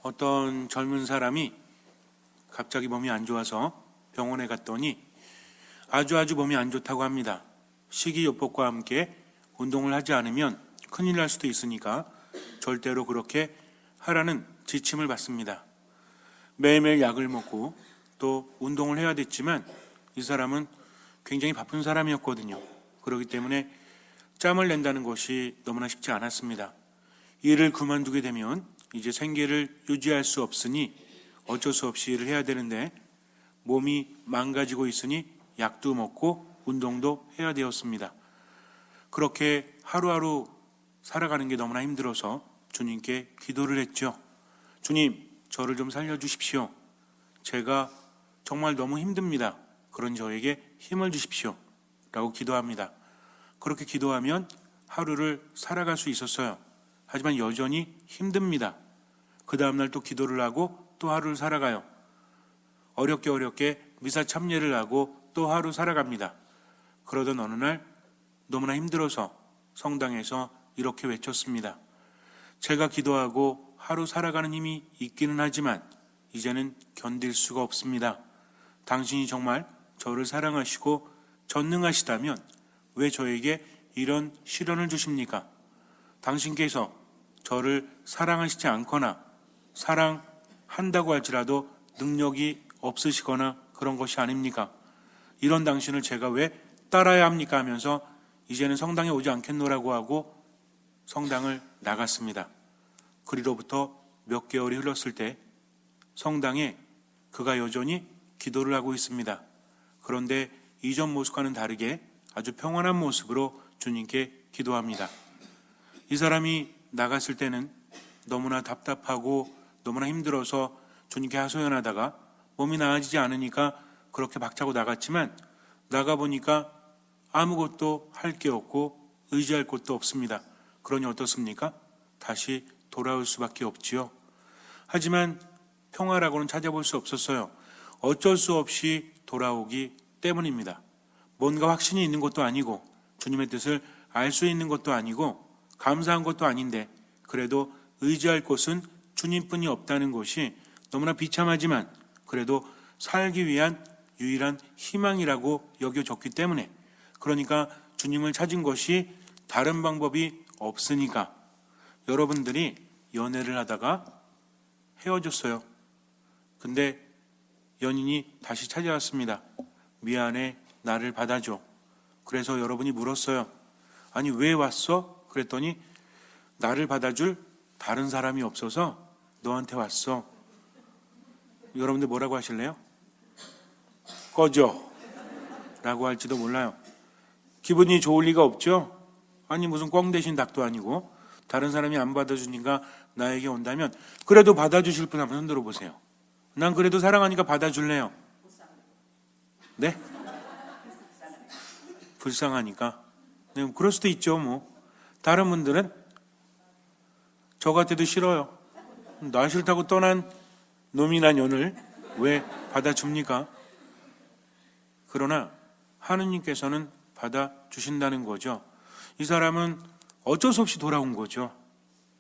어떤 젊은 사람이 갑자기 몸이 안 좋아서 병원에 갔더니 아주 몸이 안 좋다고 합니다. 식이요법과 함께 운동을 하지 않으면 큰일 날 수도 있으니까 절대로 그렇게 하라는 지침을 받습니다. 매일매일 약을 먹고 또 운동을 해야 됐지만 이 사람은 굉장히 바쁜 사람이었거든요. 그렇기 때문에 짬을 낸다는 것이 너무나 쉽지 않았습니다. 일을 그만두게 되면 이제 생계를 유지할 수 없으니 어쩔 수 없이 일을 해야 되는데 몸이 망가지고 있으니 약도 먹고 운동도 해야 되었습니다. 그렇게 하루하루 살아가는 게 너무나 힘들어서 주님께 기도를 했죠. 주님, 저를 좀 살려주십시오. 제가 정말 너무 힘듭니다. 그런 저에게 힘을 주십시오. 라고 기도합니다. 그렇게 기도하면 하루를 살아갈 수 있었어요. 하지만 여전히 힘듭니다. 그 다음날 또 기도를 하고 또 하루를 살아가요. 어렵게 미사 참여를 하고 또 하루 살아갑니다. 그러던 어느 날 너무나 힘들어서 성당에서 이렇게 외쳤습니다. 제가 기도하고 하루 살아가는 힘이 있기는 하지만 이제는 견딜 수가 없습니다. 당신이 정말 저를 사랑하시고 전능하시다면 왜 저에게 이런 시련을 주십니까? 당신께서 저를 사랑하시지 않거나 사랑한다고 할지라도 능력이 없으시거나 그런 것이 아닙니까? 이런 당신을 제가 왜 따라야 합니까? 하면서 이제는 성당에 오지 않겠노라고 하고 성당을 나갔습니다. 그리로부터 몇 개월이 흘렀을 때 성당에 그가 여전히 기도를 하고 있습니다. 그런데 이전 모습과는 다르게 아주 평안한 모습으로 주님께 기도합니다. 이 사람이 나갔을 때는 너무나 답답하고 너무나 힘들어서 주님께 하소연하다가 몸이 나아지지 않으니까 그렇게 박차고 나갔지만 나가보니까 아무것도 할 게 없고 의지할 곳도 없습니다. 그러니 어떻습니까? 다시 돌아올 수밖에 없지요. 하지만 평화라고는 찾아볼 수 없었어요. 어쩔 수 없이 돌아오기 때문입니다. 뭔가 확신이 있는 것도 아니고 주님의 뜻을 알 수 있는 것도 아니고 감사한 것도 아닌데 그래도 의지할 곳은 주님뿐이 없다는 것이 너무나 비참하지만 그래도 살기 위한 유일한 희망이라고 여겨졌기 때문에 그러니까 주님을 찾은 것이 다른 방법이 없으니까 여러분들이 연애를 하다가 헤어졌어요. 근데 연인이 다시 찾아왔습니다. 미안해, 나를 받아줘. 그래서 여러분이 물었어요. 아니 왜 왔어? 그랬더니 나를 받아줄 다른 사람이 없어서 너한테 왔어. 여러분들 뭐라고 하실래요? 꺼져 라고 할지도 몰라요. 기분이 좋을 리가 없죠? 아니 무슨 꽝 대신 닭도 아니고 다른 사람이 안 받아주니까 나에게 온다면 그래도 받아주실 분 한번 흔들어 보세요. 난 그래도 사랑하니까 받아줄래요. 네? 불쌍하니까. 네, 그럴 수도 있죠. 뭐 다른 분들은 저 같아도 싫어요. 나 싫다고 떠난 놈이나 년을 왜 받아줍니까? 그러나 하느님께서는 받아주신다는 거죠. 이 사람은 어쩔 수 없이 돌아온 거죠.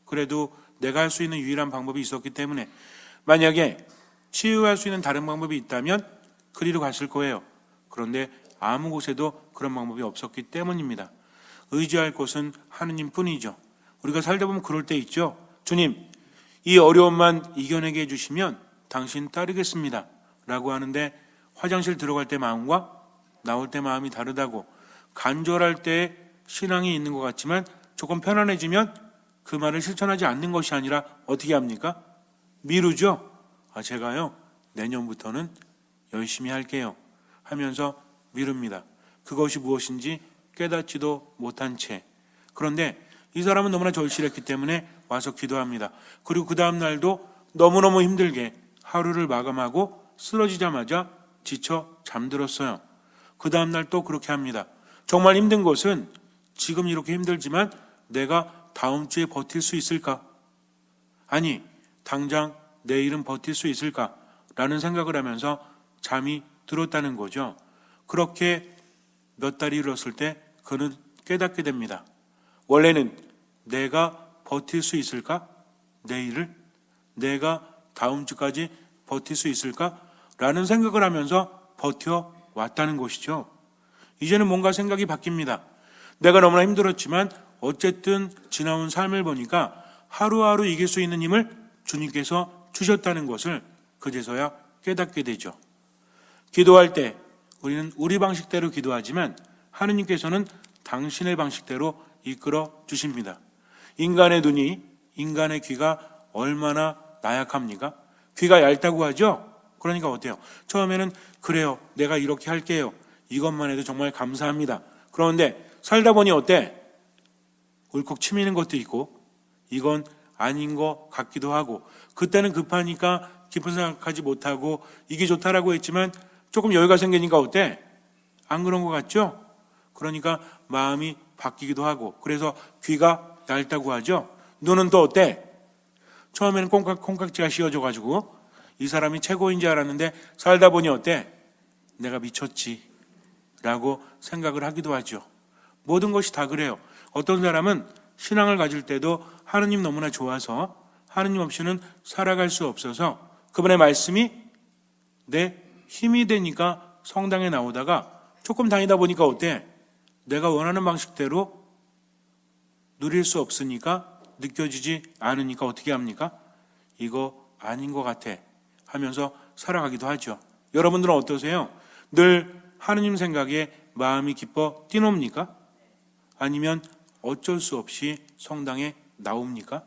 그래도 내가 할 수 있는 유일한 방법이 있었기 때문에 만약에 치유할 수 있는 다른 방법이 있다면 그리로 갔을 거예요. 그런데 아무 곳에도 그런 방법이 없었기 때문입니다. 의지할 곳은 하느님뿐이죠. 우리가 살다 보면 그럴 때 있죠. 주님, 이 어려움만 이겨내게 해주시면 당신 따르겠습니다 라고 하는데 화장실 들어갈 때 마음과 나올 때 마음이 다르다고 간절할 때 신앙이 있는 것 같지만 조금 편안해지면 그 말을 실천하지 않는 것이 아니라 어떻게 합니까? 미루죠. 제가요 내년부터는 열심히 할게요 하면서 미룹니다. 그것이 무엇인지 깨닫지도 못한 채. 그런데 이 사람은 너무나 절실했기 때문에 와서 기도합니다. 그리고 그 다음 날도 너무너무 힘들게 하루를 마감하고 쓰러지자마자 지쳐 잠들었어요. 그 다음 날 또 그렇게 합니다. 정말 힘든 것은 지금 이렇게 힘들지만 내가 다음 주에 버틸 수 있을까? 아니, 당장 내일은 버틸 수 있을까? 라는 생각을 하면서 잠이 들었다는 거죠. 그렇게 몇 달이 흘렀을 때 그는 깨닫게 됩니다. 원래는 내가 버틸 수 있을까? 내일을? 내가 다음 주까지 버틸 수 있을까? 라는 생각을 하면서 버텨왔다는 것이죠. 이제는 뭔가 생각이 바뀝니다. 내가 너무나 힘들었지만 어쨌든 지나온 삶을 보니까 하루하루 이길 수 있는 힘을 주님께서 주셨다는 것을 그제서야 깨닫게 되죠. 기도할 때 우리는 우리 방식대로 기도하지만 하느님께서는 당신의 방식대로 이끌어 주십니다. 인간의 눈이, 인간의 귀가 얼마나 나약합니까? 귀가 얇다고 하죠? 그러니까 어때요? 처음에는 그래요, 내가 이렇게 할게요, 이것만 해도 정말 감사합니다. 그런데 살다 보니 어때? 울컥 치미는 것도 있고 이건 아닌 것 같기도 하고, 그때는 급하니까 깊은 생각하지 못하고 이게 좋다라고 했지만 조금 여유가 생기니까 어때? 안 그런 것 같죠? 그러니까 마음이 바뀌기도 하고, 그래서 귀가 얇다고 하죠. 눈은 또 어때? 처음에는 콩깍지가 씌워져가지고 이 사람이 최고인 줄 알았는데 살다 보니 어때? 내가 미쳤지 라고 생각을 하기도 하죠. 모든 것이 다 그래요. 어떤 사람은 신앙을 가질 때도 하느님 너무나 좋아서 하느님 없이는 살아갈 수 없어서 그분의 말씀이 내 힘이 되니까 성당에 나오다가 조금 다니다 보니까 어때? 내가 원하는 방식대로 누릴 수 없으니까, 느껴지지 않으니까 어떻게 합니까? 이거 아닌 것 같아 하면서 살아가기도 하죠. 여러분들은 어떠세요? 늘 하느님 생각에 마음이 기뻐 뛰놉니까? 아니면 어쩔 수 없이 성당에 나옵니까?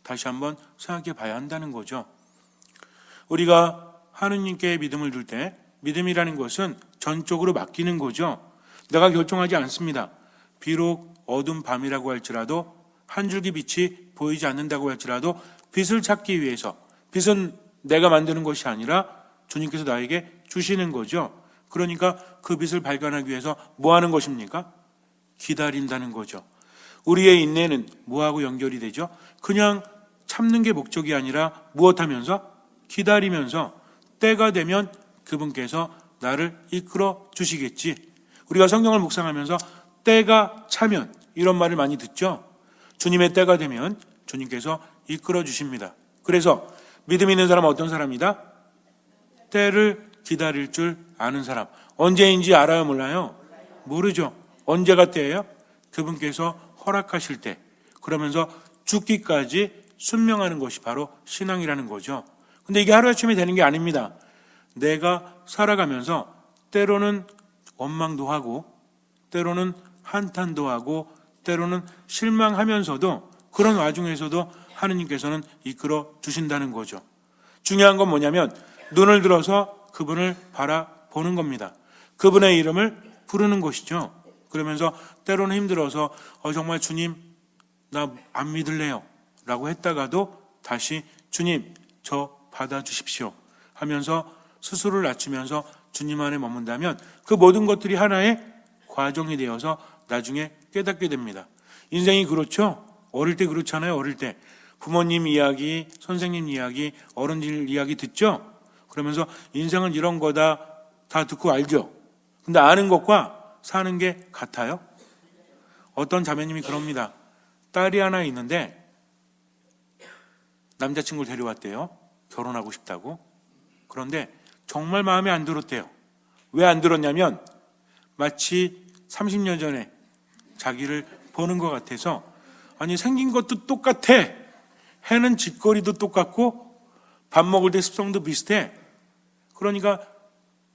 다시 한번 생각해 봐야 한다는 거죠. 우리가 하느님께 믿음을 둘 때 믿음이라는 것은 전적으로 맡기는 거죠. 내가 결정하지 않습니다. 비록 어두운 밤이라고 할지라도, 한 줄기 빛이 보이지 않는다고 할지라도 빛을 찾기 위해서, 빛은 내가 만드는 것이 아니라 주님께서 나에게 주시는 거죠. 그러니까 그 빛을 발견하기 위해서 뭐 하는 것입니까? 기다린다는 거죠. 우리의 인내는 뭐하고 연결이 되죠? 그냥 참는 게 목적이 아니라 무엇하면서? 기다리면서 때가 되면 그분께서 나를 이끌어 주시겠지. 우리가 성경을 묵상하면서 때가 차면 이런 말을 많이 듣죠. 주님의 때가 되면 주님께서 이끌어 주십니다. 그래서 믿음 있는 사람은 어떤 사람이다? 때를 기다릴 줄 아는 사람. 언제인지 알아요, 몰라요? 모르죠. 언제가 때예요? 그분께서 허락하실 때. 그러면서 죽기까지 순명하는 것이 바로 신앙이라는 거죠. 근데 이게 하루아침에 되는 게 아닙니다. 내가 살아가면서 때로는 원망도 하고, 때로는 한탄도 하고, 때로는 실망하면서도, 그런 와중에서도 하느님께서는 이끌어 주신다는 거죠. 중요한 건 뭐냐면 눈을 들어서 그분을 바라보는 겁니다. 그분의 이름을 부르는 것이죠. 그러면서 때로는 힘들어서 정말 주님 나 안 믿을래요 라고 했다가도 다시 주님 저 받아주십시오 하면서 스스로를 낮추면서 주님 안에 머문다면 그 모든 것들이 하나의 과정이 되어서 나중에 깨닫게 됩니다. 인생이 그렇죠. 어릴 때 그렇잖아요. 어릴 때 부모님 이야기, 선생님 이야기, 어른들 이야기 듣죠. 그러면서 인생은 이런 거다 다 듣고 알죠. 근데 아는 것과 사는 게 같아요. 어떤 자매님이 그럽니다. 딸이 하나 있는데 남자친구를 데려왔대요. 결혼하고 싶다고. 그런데 정말 마음에 안 들었대요. 왜 안 들었냐면 마치 30년 전에 자기를 보는 것 같아서, 아니 생긴 것도 똑같아. 해는 짓거리도 똑같고 밥 먹을 때 습성도 비슷해. 그러니까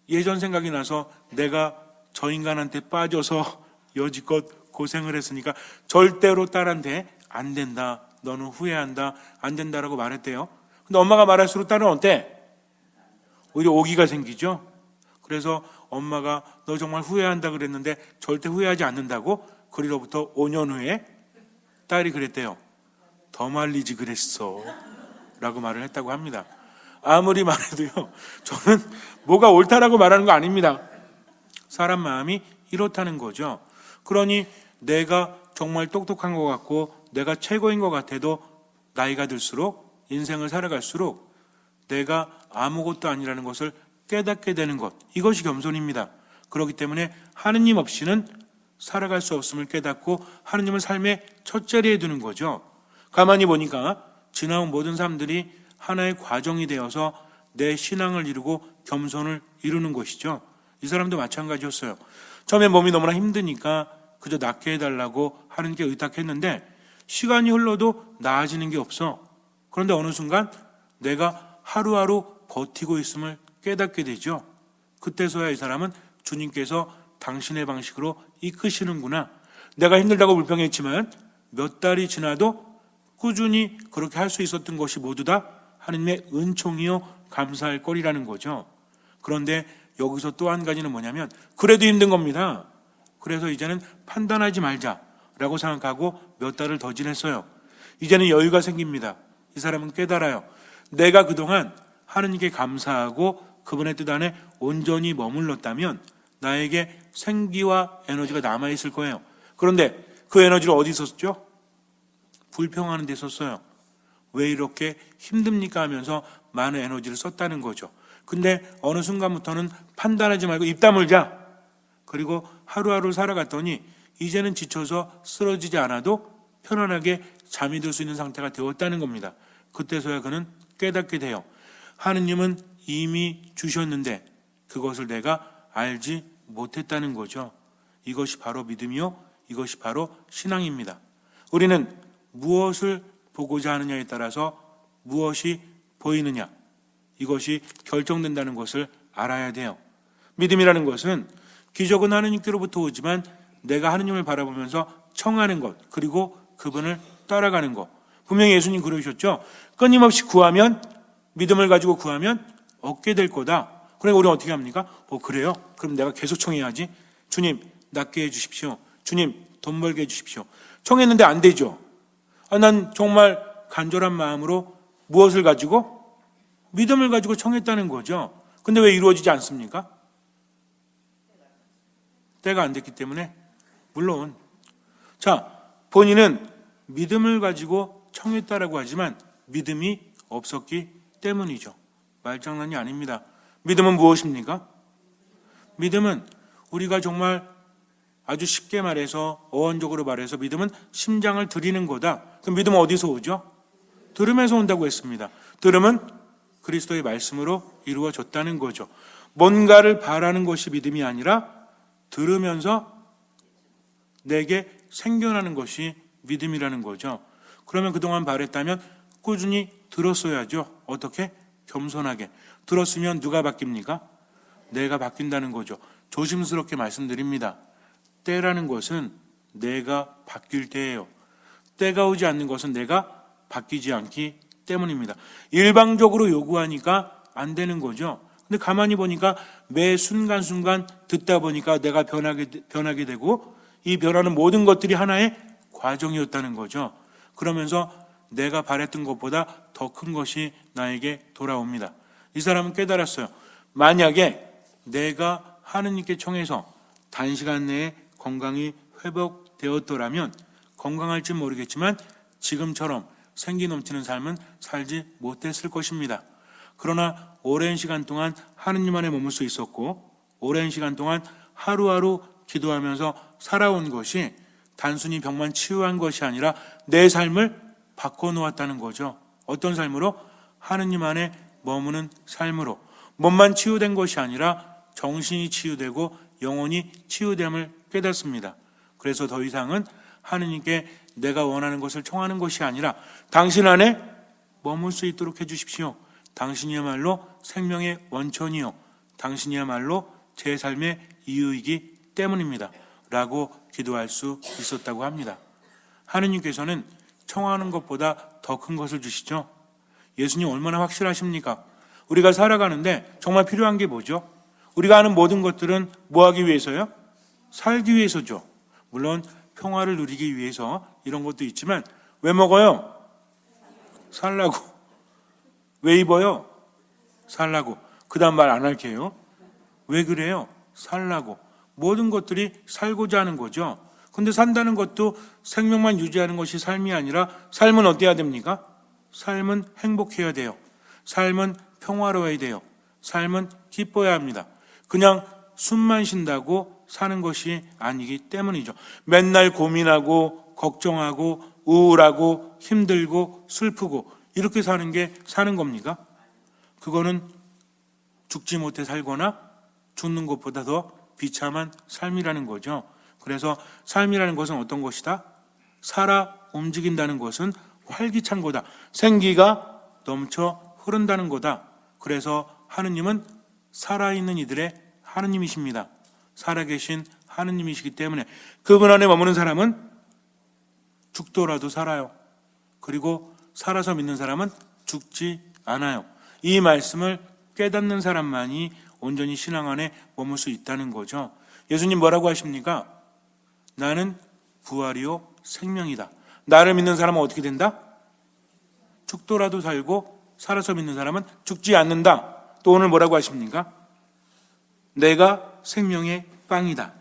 예전 생각이 나서 내가 저 인간한테 빠져서 여지껏 고생을 했으니까 절대로 딸한테 안 된다, 너는 후회한다, 안 된다라고 말했대요. 근데 엄마가 말할수록 딸은 어때? 오히려 오기가 생기죠. 그래서 엄마가 너 정말 후회한다 그랬는데 절대 후회하지 않는다고. 그리로부터 5년 후에 딸이 그랬대요. 더 말리지 그랬어 라고 말을 했다고 합니다. 아무리 말해도요, 저는 뭐가 옳다라고 말하는 거 아닙니다. 사람 마음이 이렇다는 거죠. 그러니 내가 정말 똑똑한 것 같고 내가 최고인 것 같아도 나이가 들수록, 인생을 살아갈수록 내가 아무것도 아니라는 것을 깨닫게 되는 것, 이것이 겸손입니다. 그렇기 때문에 하느님 없이는 살아갈 수 없음을 깨닫고 하느님을 삶의 첫 자리에 두는 거죠. 가만히 보니까 지나온 모든 사람들이 하나의 과정이 되어서 내 신앙을 이루고 겸손을 이루는 것이죠. 이 사람도 마찬가지였어요. 처음에 몸이 너무나 힘드니까 그저 낫게 해달라고 하나님께 의탁했는데 시간이 흘러도 나아지는 게 없어. 그런데 어느 순간 내가 하루하루 버티고 있음을 깨닫게 되죠. 그때서야 이 사람은 주님께서 당신의 방식으로 이끄시는구나. 내가 힘들다고 불평했지만 몇 달이 지나도 꾸준히 그렇게 할 수 있었던 것이 모두 다 하나님의 은총이요 감사할 거리라는 거죠. 그런데 여기서 또 한 가지는 뭐냐면 그래도 힘든 겁니다. 그래서 이제는 판단하지 말자라고 생각하고 몇 달을 더 지냈어요. 이제는 여유가 생깁니다. 이 사람은 깨달아요. 내가 그동안 하나님께 감사하고 그분의 뜻 안에 온전히 머물렀다면 나에게 생기와 에너지가 남아있을 거예요. 그런데 그 에너지를 어디 썼죠? 불평하는 데 썼어요. 왜 이렇게 힘듭니까 하면서 많은 에너지를 썼다는 거죠. 근데 어느 순간부터는 판단하지 말고 입 다물자. 그리고 하루하루 살아갔더니 이제는 지쳐서 쓰러지지 않아도 편안하게 잠이 들 수 있는 상태가 되었다는 겁니다. 그때서야 그는 깨닫게 돼요. 하느님은 이미 주셨는데 그것을 내가 알지 못했다는 거죠. 이것이 바로 믿음이요, 이것이 바로 신앙입니다. 우리는 무엇을 보고자 하느냐에 따라서 무엇이 보이느냐, 이것이 결정된다는 것을 알아야 돼요. 믿음이라는 것은 기적은 하느님께로부터 오지만 내가 하느님을 바라보면서 청하는 것, 그리고 그분을 따라가는 것. 분명히 예수님 그러셨죠. 끊임없이 구하면, 믿음을 가지고 구하면 얻게 될 거다. 그러니까 우리는 어떻게 합니까? 그래요? 그럼 내가 계속 청해야지. 주님 낫게 해주십시오. 주님 돈 벌게 해주십시오. 청했는데 안 되죠. 난 정말 간절한 마음으로 무엇을 가지고? 믿음을 가지고 청했다는 거죠. 근데 왜 이루어지지 않습니까? 때가 안 됐기 때문에. 물론 자, 본인은 믿음을 가지고 청했다라고 하지만 믿음이 없었기 때문이죠. 말장난이 아닙니다. 믿음은 무엇입니까? 믿음은 우리가 정말 아주 쉽게 말해서, 어원적으로 말해서 믿음은 심장을 들이는 거다. 그럼 믿음은 어디서 오죠? 들음에서 온다고 했습니다. 들음은 그리스도의 말씀으로 이루어졌다는 거죠. 뭔가를 바라는 것이 믿음이 아니라 들으면서 내게 생겨나는 것이 믿음이라는 거죠. 그러면 그동안 바랬다면 꾸준히 들었어야죠. 어떻게? 겸손하게. 들었으면 누가 바뀝니까? 내가 바뀐다는 거죠. 조심스럽게 말씀드립니다. 때라는 것은 내가 바뀔 때예요. 때가 오지 않는 것은 내가 바뀌지 않기 때문입니다. 일방적으로 요구하니까 안 되는 거죠. 근데 가만히 보니까 매 순간순간 듣다 보니까 내가 변하게 되고 이 변하는 모든 것들이 하나의 과정이었다는 거죠. 그러면서 내가 바랬던 것보다 더 큰 것이 나에게 돌아옵니다. 이 사람은 깨달았어요. 만약에 내가 하느님께 청해서 단시간 내에 건강이 회복되었더라면 건강할지 모르겠지만 지금처럼 생기 넘치는 삶은 살지 못했을 것입니다. 그러나 오랜 시간 동안 하느님 안에 머물 수 있었고 오랜 시간 동안 하루하루 기도하면서 살아온 것이 단순히 병만 치유한 것이 아니라 내 삶을 바꿔놓았다는 거죠. 어떤 삶으로? 하느님 안에 머무는 삶으로. 몸만 치유된 것이 아니라 정신이 치유되고 영혼이 치유됨을 깨닫습니다. 그래서 더 이상은 하느님께 내가 원하는 것을 청하는 것이 아니라 당신 안에 머물 수 있도록 해주십시오. 당신이야말로 생명의 원천이요, 당신이야말로 제 삶의 이유이기 때문입니다 라고 기도할 수 있었다고 합니다. 하느님께서는 청하는 것보다 더 큰 것을 주시죠. 예수님 얼마나 확실하십니까? 우리가 살아가는데 정말 필요한 게 뭐죠? 우리가 하는 모든 것들은 뭐 하기 위해서요? 살기 위해서죠. 물론 평화를 누리기 위해서 이런 것도 있지만 왜 먹어요? 살라고. 왜 입어요? 살라고. 그 다음 말 안 할게요. 왜 그래요? 살라고. 모든 것들이 살고자 하는 거죠. 근데 산다는 것도 생명만 유지하는 것이 삶이 아니라 삶은 어때야 됩니까? 삶은 행복해야 돼요. 삶은 평화로워야 돼요. 삶은 기뻐야 합니다. 그냥 숨만 쉰다고 사는 것이 아니기 때문이죠. 맨날 고민하고 걱정하고 우울하고 힘들고 슬프고 이렇게 사는 게 사는 겁니까? 그거는 죽지 못해 살거나 죽는 것보다 더 비참한 삶이라는 거죠. 그래서 삶이라는 것은 어떤 것이다? 살아 움직인다는 것은 활기찬 거다. 생기가 넘쳐 흐른다는 거다. 그래서 하느님은 살아있는 이들의 하느님이십니다. 살아계신 하느님이시기 때문에 그분 안에 머무는 사람은 죽더라도 살아요. 그리고 살아서 믿는 사람은 죽지 않아요. 이 말씀을 깨닫는 사람만이 온전히 신앙 안에 머물 수 있다는 거죠. 예수님 뭐라고 하십니까? 나는 부활이요 생명이다. 나를 믿는 사람은 어떻게 된다? 죽더라도 살고 살아서 믿는 사람은 죽지 않는다. 또 오늘 뭐라고 하십니까? 내가 생명의 빵이다.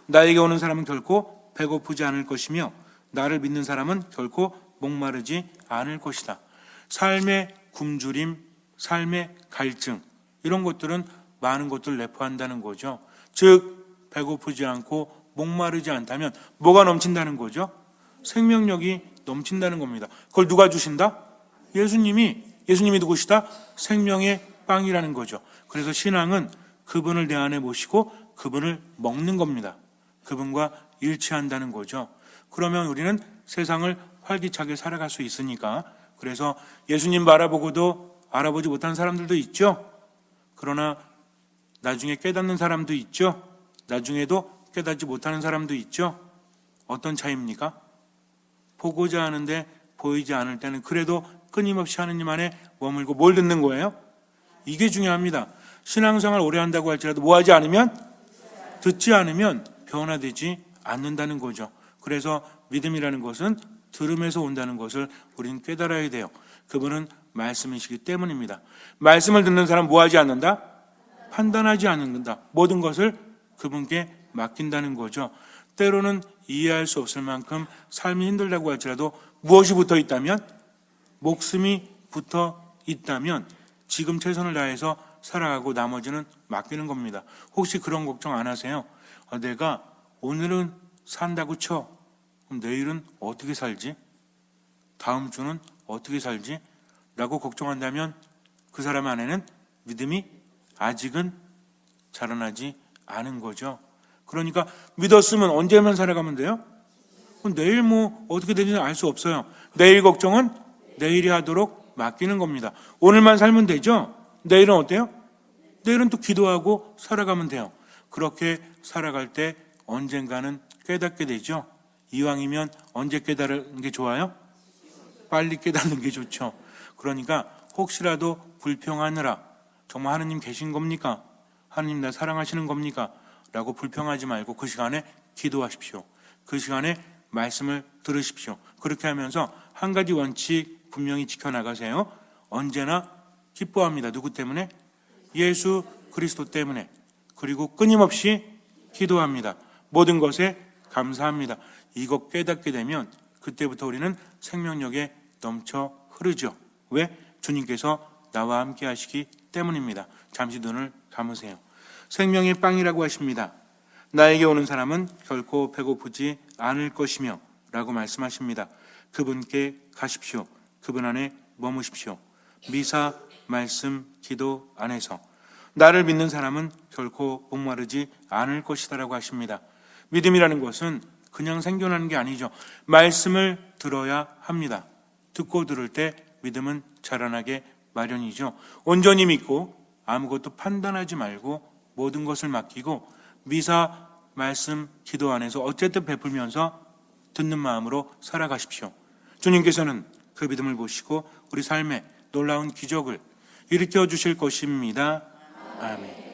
나에게 오는 사람은 결코 배고프지 않을 것이며 나를 믿는 사람은 결코 목마르지 않을 것이다. 삶의 굶주림, 삶의 갈증 이런 것들은 많은 것들을 내포한다는 거죠. 즉 배고프지 않고 목마르지 않다면 뭐가 넘친다는 거죠? 생명력이 넘친다는 겁니다. 그걸 누가 주신다? 예수님이 누구시다? 생명의 빵이라는 거죠. 그래서 신앙은 그분을 내 안에 모시고 그분을 먹는 겁니다. 그분과 일치한다는 거죠. 그러면 우리는 세상을 활기차게 살아갈 수 있으니까. 그래서 예수님 바라보고도 알아보지 못한 사람들도 있죠. 그러나 나중에 깨닫는 사람도 있죠. 나중에도 깨닫지 못하는 사람도 있죠. 어떤 차이입니까? 보고자 하는데 보이지 않을 때는 그래도 끊임없이 하느님 안에 머물고 뭘 듣는 거예요? 이게 중요합니다. 신앙생활 오래 한다고 할지라도 뭐 하지 않으면? 듣지 않으면 변화되지 않는다는 거죠. 그래서 믿음이라는 것은 들음에서 온다는 것을 우리는 깨달아야 돼요. 그분은 말씀이시기 때문입니다. 말씀을 듣는 사람 뭐 하지 않는다? 판단하지 않는다. 모든 것을 그분께 맡긴다는 거죠. 때로는 이해할 수 없을 만큼 삶이 힘들다고 할지라도 무엇이 붙어 있다면? 목숨이 붙어 있다면 지금 최선을 다해서 살아가고 나머지는 맡기는 겁니다. 혹시 그런 걱정 안 하세요? 내가 오늘은 산다고 쳐. 그럼 내일은 어떻게 살지? 다음 주는 어떻게 살지? 라고 걱정한다면 그 사람 안에는 믿음이 아직은 자라나지 않은 거죠. 그러니까 믿었으면 언제만 살아가면 돼요? 그럼 내일 뭐 어떻게 되는지 알 수 없어요. 내일 걱정은 내일이 하도록 맡기는 겁니다. 오늘만 살면 되죠? 내일은 어때요? 내일은 또 기도하고 살아가면 돼요. 그렇게 살아갈 때 언젠가는 깨닫게 되죠. 이왕이면 언제 깨달은 게 좋아요? 빨리 깨닫는 게 좋죠. 그러니까 혹시라도 불평하느라 정말 하느님 계신 겁니까? 하느님 나 사랑하시는 겁니까? 라고 불평하지 말고 그 시간에 기도하십시오. 그 시간에 말씀을 들으십시오. 그렇게 하면서 한 가지 원칙 분명히 지켜나가세요. 언제나 기뻐합니다. 누구 때문에? 예수 그리스도 때문에. 그리고 끊임없이 기도합니다. 모든 것에 감사합니다. 이거 깨닫게 되면 그때부터 우리는 생명력에 넘쳐 흐르죠. 왜? 주님께서 나와 함께 하시기 때문입니다. 잠시 눈을 감으세요. 생명의 빵이라고 하십니다. 나에게 오는 사람은 결코 배고프지 않을 것이며 라고 말씀하십니다. 그분께 가십시오. 그분 안에 머무십시오. 미사, 말씀, 기도 안에서 나를 믿는 사람은 결코 목마르지 않을 것이다 라고 하십니다. 믿음이라는 것은 그냥 생겨나는 게 아니죠. 말씀을 들어야 합니다. 듣고 들을 때 믿음은 자라나게 마련이죠. 온전히 믿고 아무것도 판단하지 말고 모든 것을 맡기고 미사, 말씀, 기도 안에서 어쨌든 베풀면서 듣는 마음으로 살아가십시오. 주님께서는 그 믿음을 보시고 우리 삶에 놀라운 기적을 일으켜 주실 것입니다. 아멘.